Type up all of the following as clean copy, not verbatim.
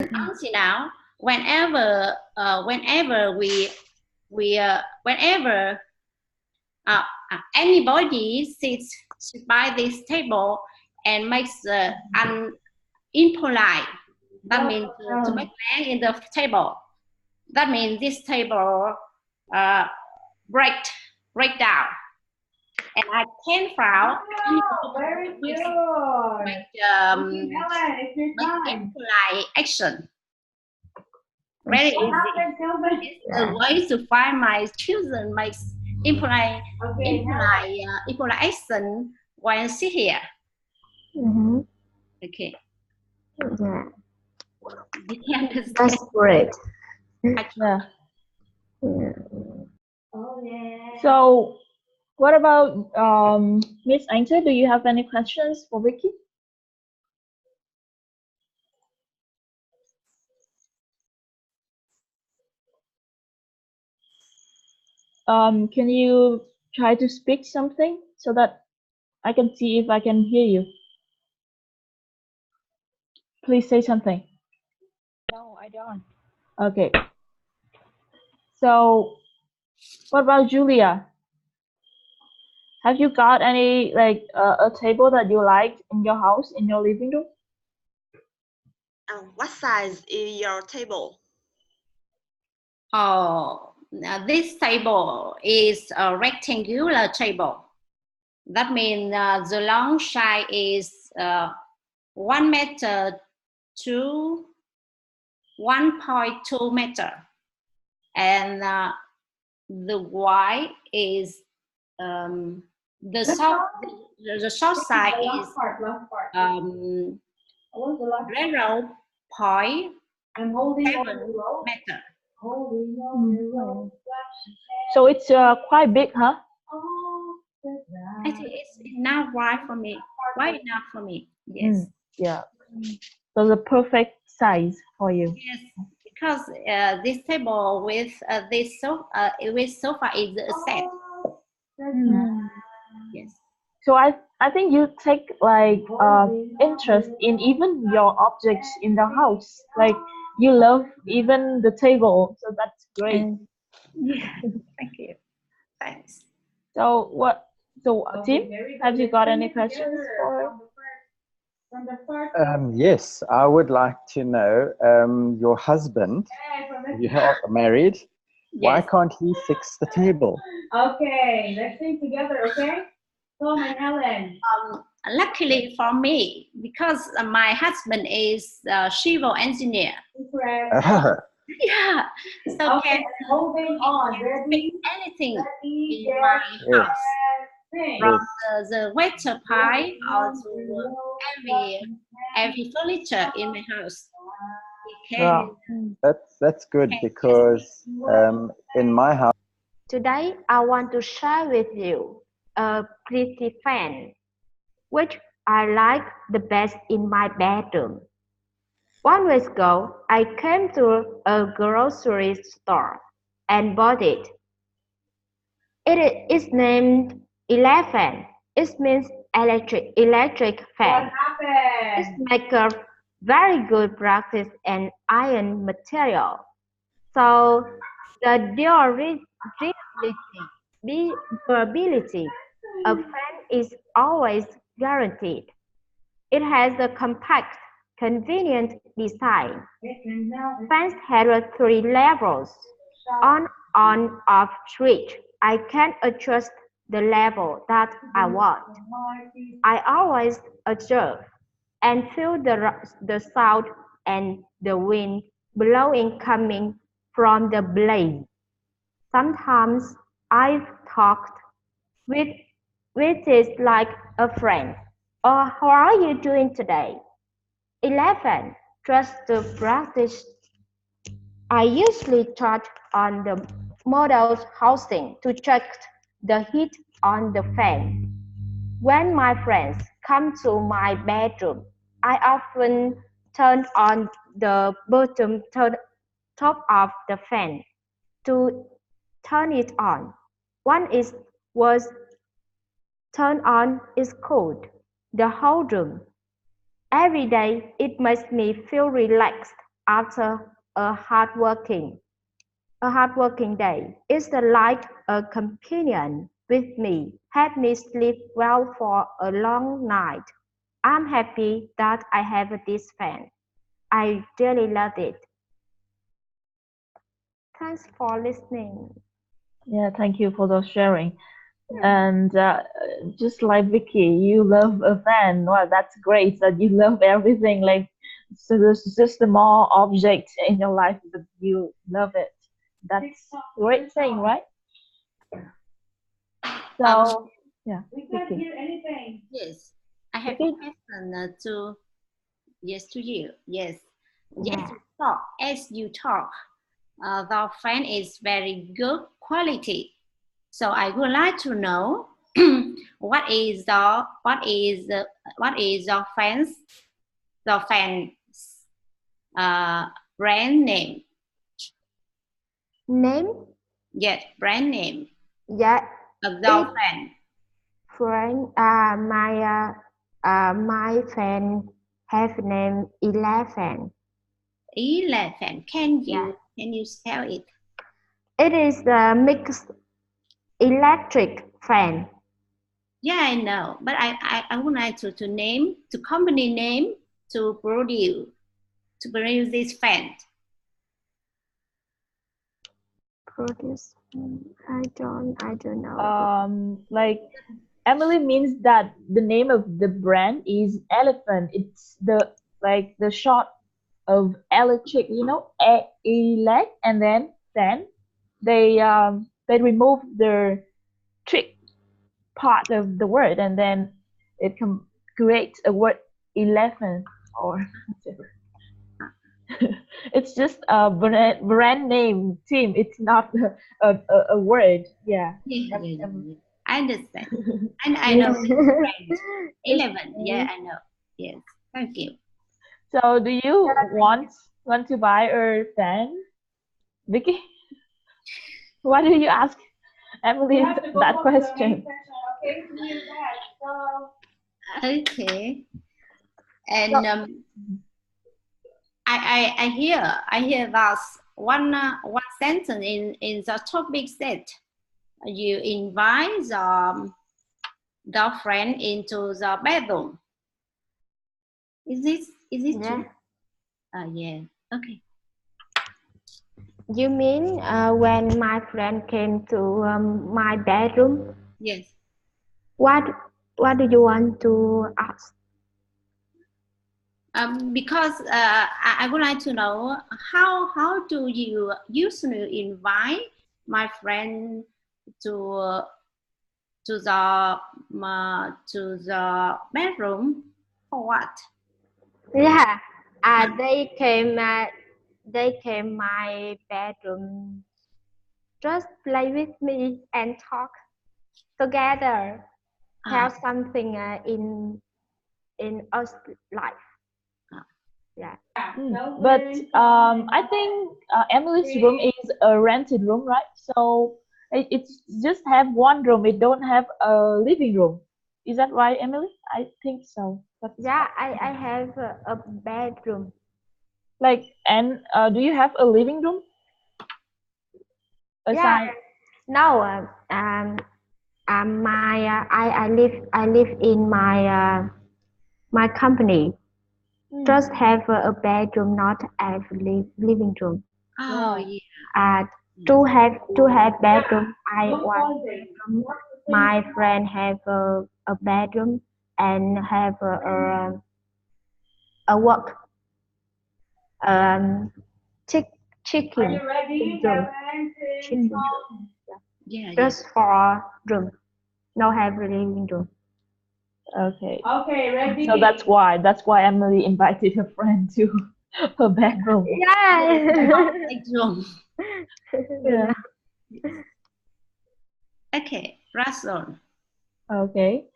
until now, whenever anybody sits by this table and makes impolite, that means to make man in the table. That means this table break down, and I can found make impolite action. Very easy. It's a way to find my children makes impolite action when sit here. Okay. Yeah. That's great. Yeah. So, what about Miss Ainta? Do you have any questions for Vicky? Can you try to speak something so that I can see if I can hear you? Please say something. No, I don't. Okay. So, what about Julia? Have you got any like a table that you like in your house, in your living room? What size is your table? Oh, this table is a rectangular table. That means the long side is 1 meter to 1.2 meter, and the wide is the short side is 0.7 meter. So it's quite big, huh? I think it's enough wide for me. Wide enough for me. Yes. Yeah. So the perfect size for you. Yes, because this table with this sofa is a set. Yes. So I think you take like interest in even your objects in the house. Like you love even the table. So that's great. Yeah. Thank you. Thanks. So Tim, have you got any questions for? Yes, I would like to know your husband. You are married. Yes. Why can't he fix the table? Okay, let's sing together, okay? Tom and Ellen. Luckily for me, because my husband is a civil engineer. Yeah, so okay, holding on. Ready? Anything in my house, from the water pipe or to every furniture in my house. Yeah, that's good because in my house. Today, I want to share with you a pretty fan, which I like the best in my bedroom. 1 week ago, I came to a grocery store and bought it. It is named Elephant. It means electric fan. It makes a very good practice and iron material. So the durability of fan is always guaranteed. It has a compact, convenient design. Fans have 3 levels. On off switch. I can adjust the level that I want. I always observe and feel the sound and the wind blowing coming from the blade. Sometimes I've talked with it like a friend. Oh, how are you doing today? 11. Just to practice. I usually touch on the model's housing to check the heat on the fan. When my friends come to my bedroom, I often turn on the bottom top of the fan to turn it on. Was turned on is cold. The whole room. Every day it makes me feel relaxed. after a hardworking day. It's like a companion with me, help me sleep well for a long night. I'm happy that I have this fan. I really love it. Thanks for listening. Yeah, thank you for the sharing. And just like Vicky, you love a fan. Well, that's great that you love everything. Like, so there's just more objects in your life, but you love it. That's great thing, right? So, yeah, We can't Vicky. hear anything. Yes, I have Okay. a question to you. Yes, Yeah. yes, you talk as you talk. The fan is very good quality. So I would like to know what is the fan's brand name? Name? Yes, brand name Yeah. of the fan. Friend, my friend have name 11. 11. Can you spell it? It is a mixed electric fan. Yeah, I know, but I would like to company name to produce this fan. Produce? I don't know. Like Emily means that the name of the brand is Elephant. It's the short of electric, you know, elect and then fan. They remove the trick part of the word and then it can create a word 11 or whatever. It's just a brand name team. It's not a word. Yeah. I understand. And I know it's brand 11. Yeah, I know. Yes. Thank you. So do you want to buy a fan, Vicky? Why do you ask Emily that question? Okay. And I hear that one sentence in the topic set. You invite the friend into the bedroom. Is it true? Yeah. Okay. You mean when my friend came to my bedroom? Yes. What do you want to ask? Because I would like to know how do you usually invite my friend to the bedroom for what? Yeah, they came my bedroom, just play with me and talk together, tell something in us life. Yeah. But I think Emily's room is a rented room, right? So it's just have one room. It don't have a living room. Is that right, Emily? I think so. Yeah, I have a bedroom. Like, and do you have a living room? Yeah. No. I live in my company. Just have a bedroom, not a living room. Oh yeah. To have bedroom, I want bedroom. My friend have a bedroom and have a work chicken room. Chicken room. Yeah. Just for room, no have a living room. Okay. Okay, ready? So that's why Emily invited her friend to her bedroom. Yeah. Bedroom. Yeah. Okay, Russell. Okay.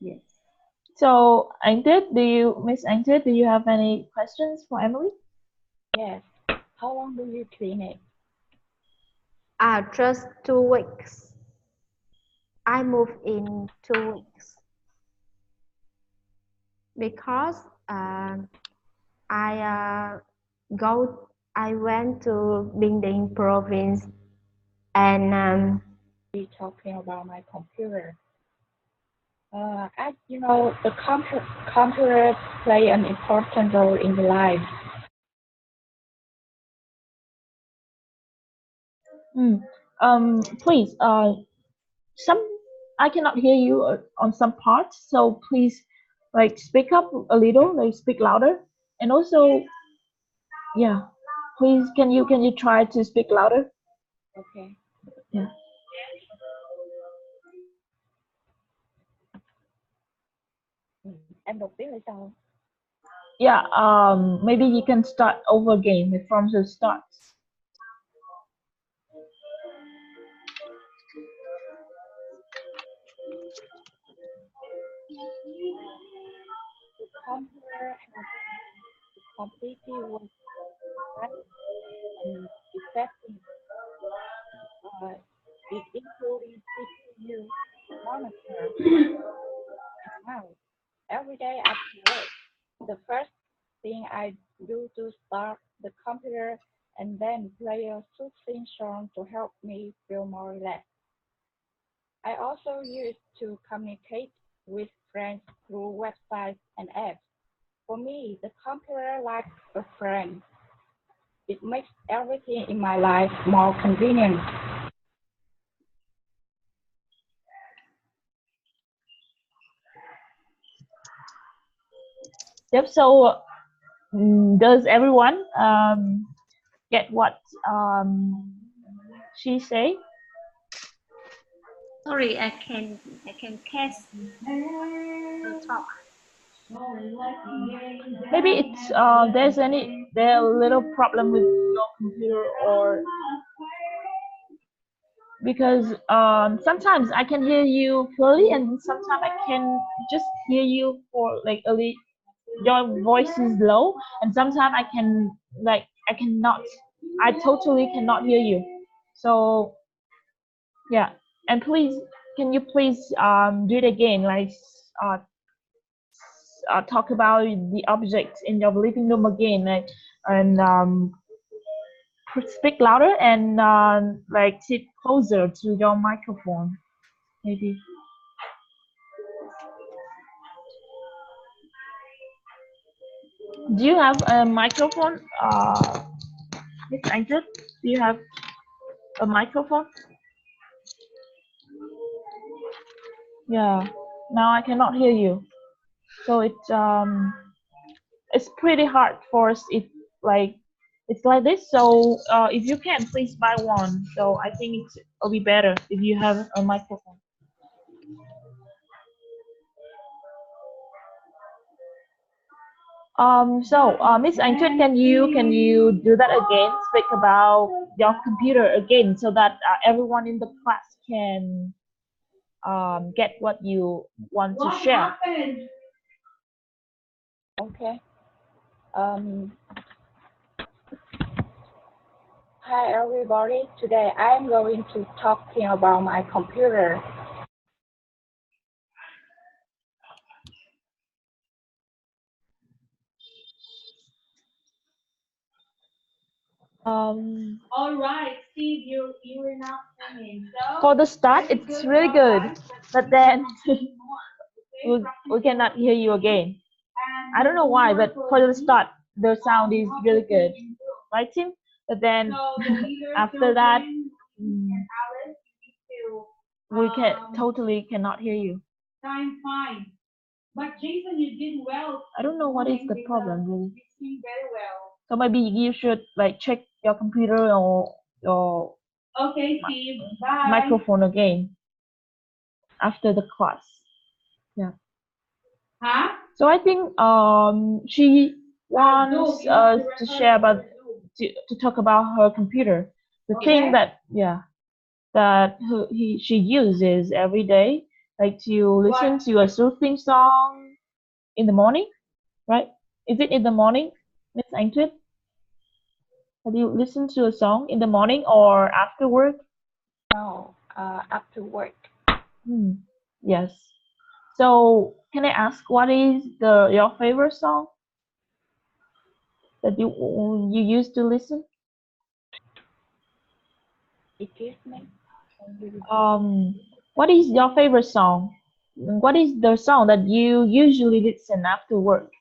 Yes. So, Miss Angted, do you have any questions for Emily? Yes. How long do you clean it? Just 2 weeks. I moved in 2 weeks because I I went to Binding province and Be talking about my computer. As you know, the computer play an important role in the life. Please, some I cannot hear you on some parts, so please, like, speak up a little, like speak louder, and also, yeah, please, can you try to speak louder? Okay. Yeah. Em đọc tiếng là sao? Yeah. Maybe you can start over again from the start. The computer has completely work and effective. It includes CPU, monitor, and mouse. Every day after work, the first thing I do to start the computer and then play a soothing song to help me feel more relaxed. I also use to communicate with friends through websites and apps. For me, the computer like a friend. It makes everything in my life more convenient. Yep. So, does everyone get what she say? Sorry, I can catch the talk. Maybe it's there's a little problem with your computer, or because sometimes I can hear you clearly and sometimes I can just hear you for like a little, your voice is low, and sometimes I cannot, I totally cannot hear you. So yeah, and please, can you please do it again, like talk about the objects in your living room again, like, and speak louder and like sit closer to your microphone, maybe. Do you have a microphone, Miss Angel? Do you have a microphone? Yeah. Now I cannot hear you. So it's pretty hard for us. It's like this. So if you can, please buy one. So I think it'll be better if you have a microphone. Miss Angel, can you do that again? Speak about your computer again, so that everyone in the class can get what you want to share. Okay. Hi everybody. Today I'm going to talking about my computer. All right, Steve, you were not singing. So For the start, it's really good, but then we cannot hear you again. I don't know why, but for the start, the sound is really good, right, Tim? But then after that, we totally cannot hear you. Fine. But Jason, you did well. I don't know what is the problem, really. You sing very well. So maybe you should like check your computer or your Okay, Steve. Bye. microphone again after the class. Yeah. Huh? So I think she wants us to share about to talk about her computer. The thing that she uses every day, like to listen to a soothing song in the morning, right? Is it in the morning, Miss Angtwit? Have you listened to a song in the morning or after work? No, after work. Yes. So can I ask what is your favorite song? that you used to listen? Excuse me. What is your favorite song? What is the song that you usually listen after work?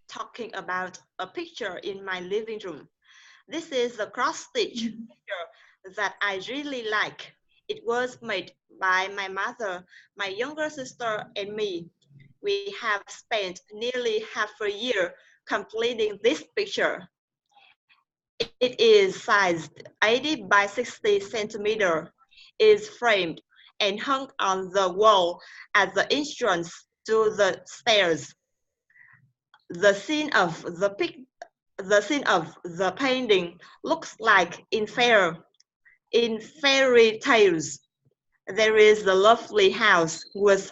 Talking about a picture in my living room. This is a cross-stitch picture that I really like. It was made by my mother, my younger sister, and me. We have spent nearly half a year completing this picture. It is sized 80 by 60 centimeter, is framed and hung on the wall as the entrance to the stairs. The scene of the painting looks like in fairy tales. There is a lovely house with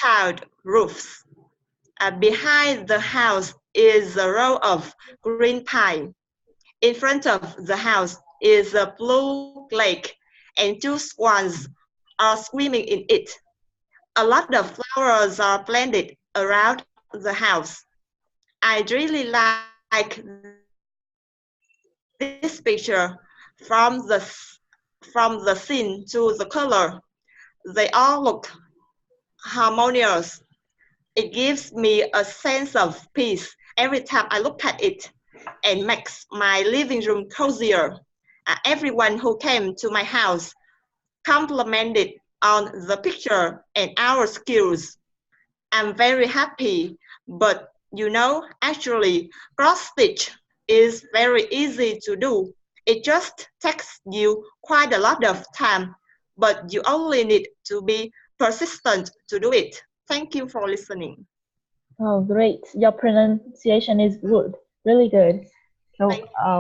tiled roofs. Behind the house is a row of green pine. In front of the house is a blue lake, and two swans are swimming in it. A lot of flowers are planted around the house. I really like this picture from the scene to the color. They all look harmonious. It gives me a sense of peace every time I look at it and makes my living room cozier. Everyone who came to my house complimented on the picture and our skills. I'm very happy, but you know, actually, cross-stitch is very easy to do. It just takes you quite a lot of time, but you only need to be persistent to do it. Thank you for listening. Oh, great. Your pronunciation is good, really good. So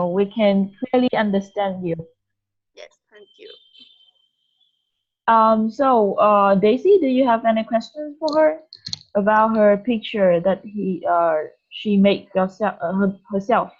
we can clearly understand you. Yes, thank you. Daisy, do you have any questions for her about her picture that she made herself?